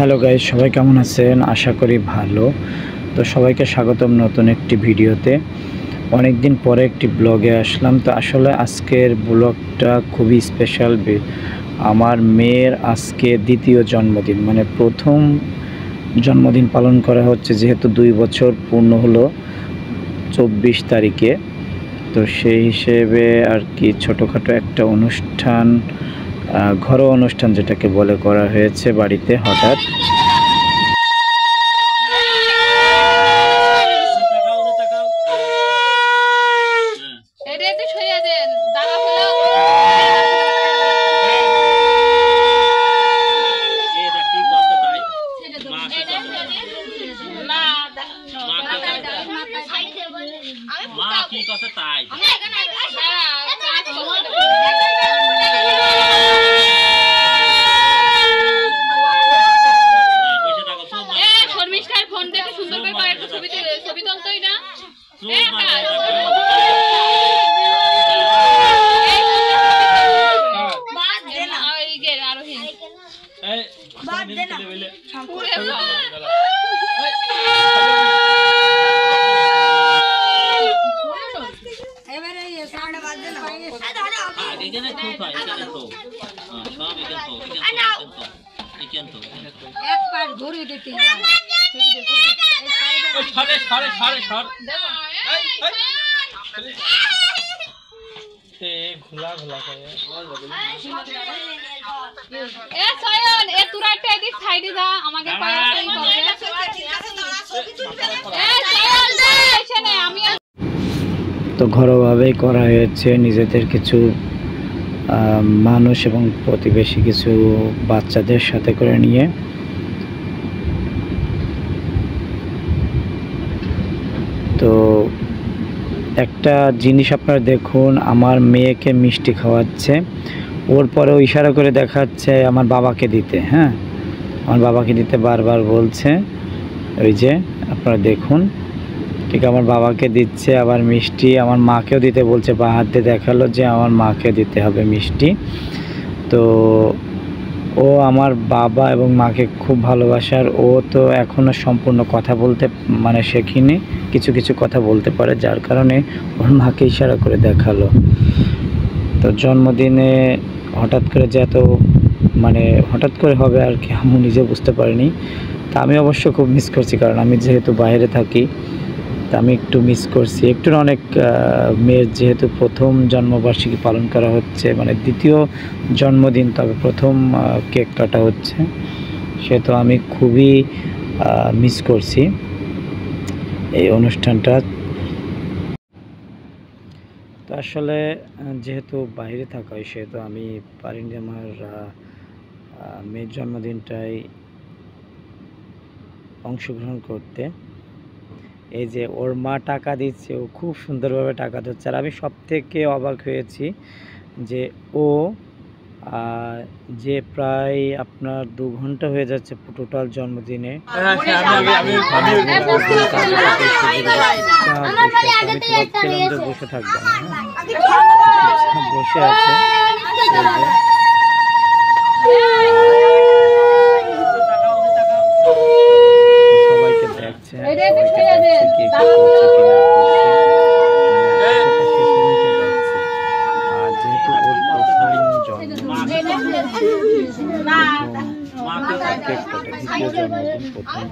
Hello guys, সবাই কেমন আছেন? আশা করি ভালো। তো সবাইকে স্বাগতম নতুন একটি ভিডিওতে। অনেক দিন পরে একটি ব্লগে আসলাম। তো আসলে আজকের ব্লগটা খুবই স্পেশাল। আমার মেয়ের আজকে দ্বিতীয় জন্মদিন, মানে প্রথম জন্মদিন পালন করা হচ্ছে, যেহেতু 2 বছর পূর্ণ হলো 24 তারিখে। তো সেই হিসেবে আর কি ছোটোখাটো একটা অনুষ্ঠান, ঘরোয়া অনুষ্ঠান যেটাকে বলে, করা হয়েছে বাড়িতে হঠাৎ। তো ঘরোয়াভাবেই করা হয়েছে, নিজেদের কিছু মানুষ এবং প্রতিবেশী কিছু বাচ্চাদের সাথে করে নিয়ে। তো একটা জিনিস আপনারা দেখুন, আমার মেয়েকে মিষ্টি খাওয়াচ্ছে, ওর পরেও ইশারা করে দেখাচ্ছে আমার বাবাকে দিতে। হ্যাঁ, আমার বাবাকে দিতে বারবার বলছে। ওই যে আপনারা দেখুন, ঠিক আমার বাবাকে দিচ্ছে, আবার মিষ্টি আমার মাকেও দিতে বলছে, বা হাত দিয়ে দেখালো যে আমার মাকে দিতে হবে মিষ্টি। তো ও আমার বাবা এবং মাকে খুব ভালোবাসার। ও তো এখনও সম্পূর্ণ কথা বলতে মানে শেখেনি, কিছু কিছু কথা বলতে পারে, যার কারণে ওর মাকে ইশারা করে দেখালো। তো জন্মদিনে হঠাৎ করে যে এত মানে হঠাৎ করে হবে আর কি, আমি নিজে বুঝতে পারিনি। তা আমি অবশ্য খুব মিস করছি, কারণ আমি যেহেতু বাইরে থাকি, তা আমি একটু মিস করছি। একটু অনেক মেয়ের যেহেতু প্রথম জন্মবার্ষিকী পালন করা হচ্ছে, মানে দ্বিতীয় জন্মদিন, তবে প্রথম কেক কাটা হচ্ছে, সেহেতু আমি খুবই মিস করছি এই অনুষ্ঠানটা। তো আসলে যেহেতু বাইরে থাকা হয়, সেহেতু আমি পারিনি আমার মেয়ের জন্মদিনটাই অংশগ্রহণ করতে। এই যে ওর মা টাকা দিচ্ছে, ও খুব সুন্দরভাবে টাকা দিচ্ছে। আর আমি সব থেকে অবাক হয়েছি যে ও যে প্রায় আপনার 2 ঘন্টা হয়ে যাচ্ছে টোটাল জন্মদিনে বসে থাকবে না, বসে আছে। সবাইকে দেখছে, কি করছে কি না করছে, আর যেহেতু ওর প্রথম জন্মদিন, দ্বিতীয় জন্মদিন, প্রথম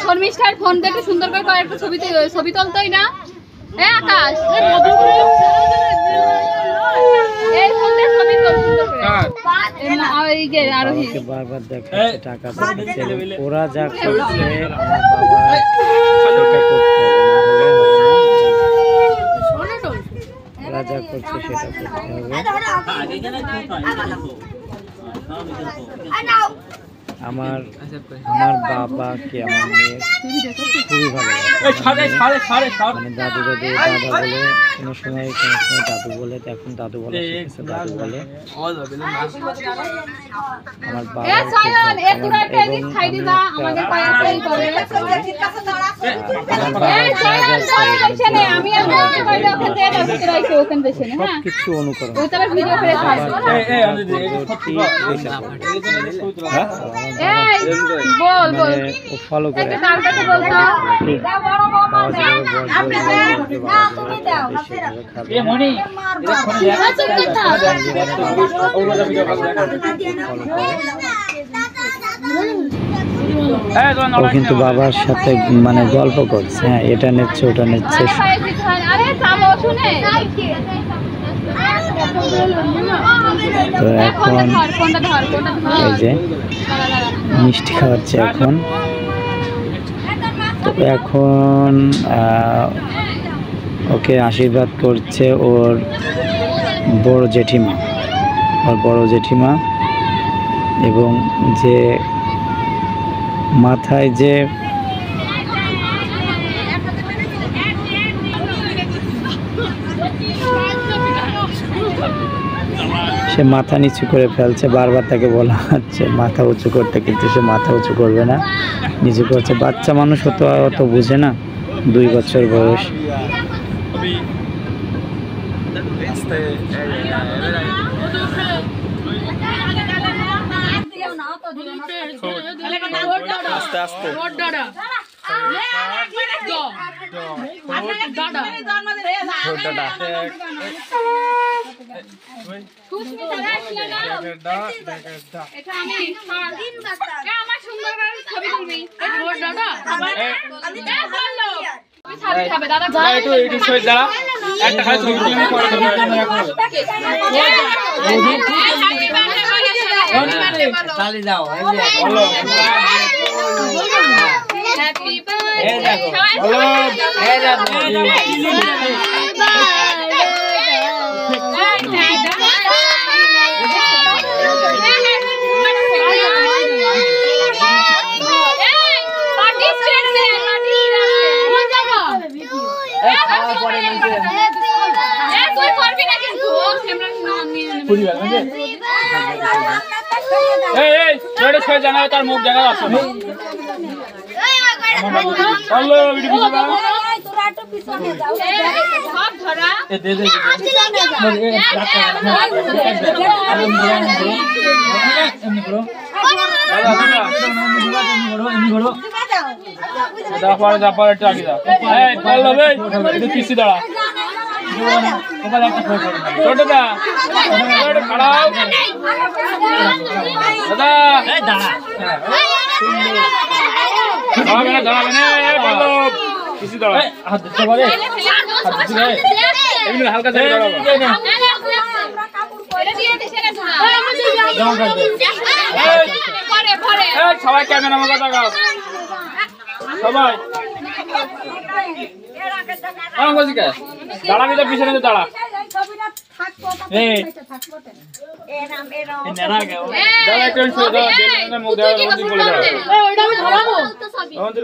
শর্মিষ্ঠার ফোন দেখে সুন্দর করে কয়েকটা ছবি তুলতোই না। আকাশ বারবার দেখাচ্ছে টাকা দিচ্ছে। ওরা যা করছে আমার বাবা সেটা করতে হবে, না হলে হবে না। ওরা যা করছে সেটা করতে হবে। আমার আমার বাবাকে আমার মেয়ে খুবই ভালো মানে দাদু দাদু দাদা বলে কোনো সময় দাদু বলে, এখন দাদু বলে শিখেছে, দাদু বলে। আমার বাবা সবকিছু অনুকরণ ফলো করে। ও কিন্তু বাবার সাথে মানে গল্প করছে, হ্যাঁ এটা নিচ্ছে ওটা নিচ্ছে। তো এখন এই যে মিষ্টি খাওয়াচ্ছে এখন। তো এখন ওকে আশীর্বাদ করছে ওর বড় জেঠিমা, ওর বড় জেঠিমা, এবং যে মাথায় যে সে মাথা নিচু করে ফেলছে, বারবার তাকে বলা হচ্ছে মাথা উঁচু করতে, কিন্তু সে মাথা উঁচু করবে না, নিচু করছে। বাচ্চা মানুষ অত বুঝে না, 2 বছর বয়স। আস্তে আস্তে তার মুখ দেখা যাচ্ছে সবাই ক্যামেরা আমার কথা গাও সবাই দাঁড়াবি তো পিছনে তো দাঁড়া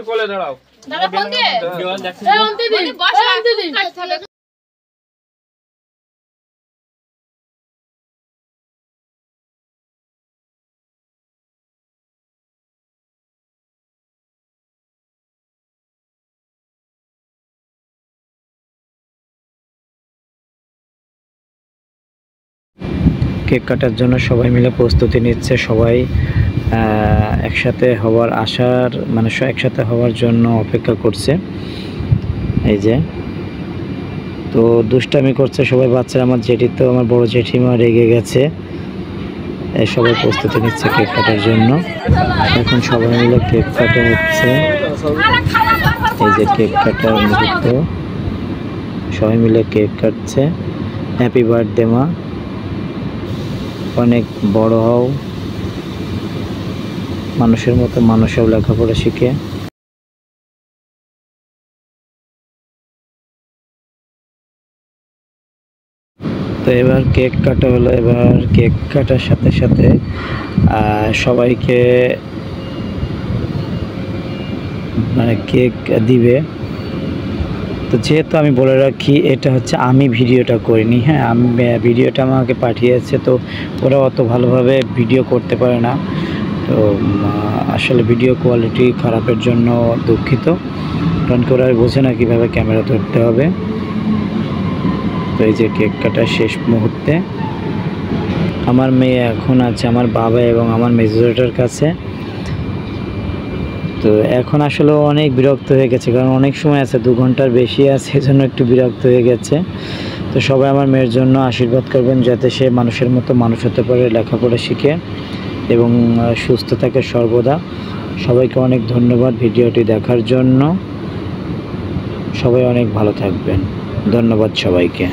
কোলে দাঁড়াও কেক কাটার জন্য সবাই মিলে প্রস্তুতি নিচ্ছে, সবাই একসাথে হওয়ার আশার মানে একসাথে হওয়ার জন্য অপেক্ষা করছে। এই যে তো দুষ্টামি করছে সবাই বাচ্চারা। আমার জেঠি তো আমার বড় জেঠিমা রেগে গেছে, সবাই প্রস্তুতি নিচ্ছে কেক কাটার জন্য। এখন সবাই মিলে কেক কাটা হচ্ছে, এই যে কেক কাটার মুহূর্ত, সবাই মিলে কেক কাটছে। হ্যাপি বার্থডে মা, অনেক বড় হও, মানুষের মতো মানুষও লেখাপড়া শিখে। তো এবার কেক কাটা হলো। এবার কেক কাটার সাথে সাথে সবাইকে মানে কেক দিবে। তো যেহেতু আমি বলে রাখি, এটা হচ্ছে আমি ভিডিওটা করিনি, হ্যাঁ, আমি ভিডিওটা আমাকে পাঠিয়েছে, তো ওরা অত ভালোভাবে ভিডিও করতে পারে না। তো আসলে ভিডিও কোয়ালিটি খারাপের জন্য দুঃখিত, কারণ কি ওরা বোঝে না কীভাবে ক্যামেরা ধরতে হবে। তো এই যে কেক কাটা শেষ মুহূর্তে আমার মেয়ে এখন আছে আমার বাবা এবং আমার মেজরেটার কাছে। তো এখন আসলে অনেক বিরক্ত হয়ে গেছে, কারণ অনেক সময় আছে, 2 ঘন্টার বেশি আছে, এজন্য একটু বিরক্ত হয়ে গেছে। তো সবাই আমার মেয়ের জন্য আশীর্বাদ করবেন, যাতে সে মানুষের মতো মানুষ হতে পারে, লেখাপড়া শিখে এবং সুস্থ থাকে সর্বদা। সবাইকে অনেক ধন্যবাদ ভিডিওটি দেখার জন্য। সবাই অনেক ভালো থাকবেন। ধন্যবাদ সবাইকে।